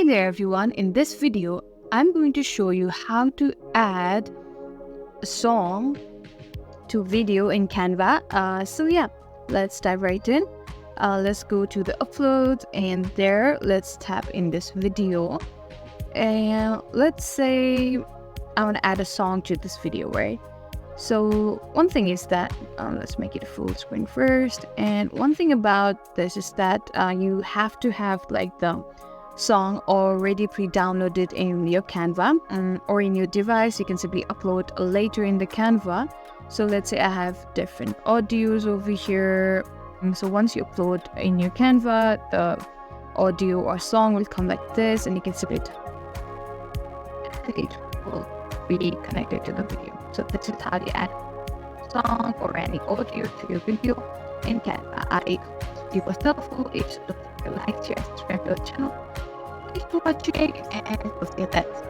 there everyone, in this video I'm going to show you how to add a song to video in Canva. So yeah, let's dive right in. Let's go to the upload, and there let's tap in this video, and let's say I want to add a song to this video, right? So one thing is that let's make it a full screen first, and one thing about this is that you have to have like the song already pre-downloaded in your Canva or in your device. You can simply upload later in the Canva. So let's say I have different audios over here. So once you upload in your Canva, the audio or song will come like this, and you can simply it will be connected to the video. So this is how you add song or any audio to your video in Canva. I hope it was helpful. If you like, share, subscribe to the channel. Thanks for watching, and we'll see you next.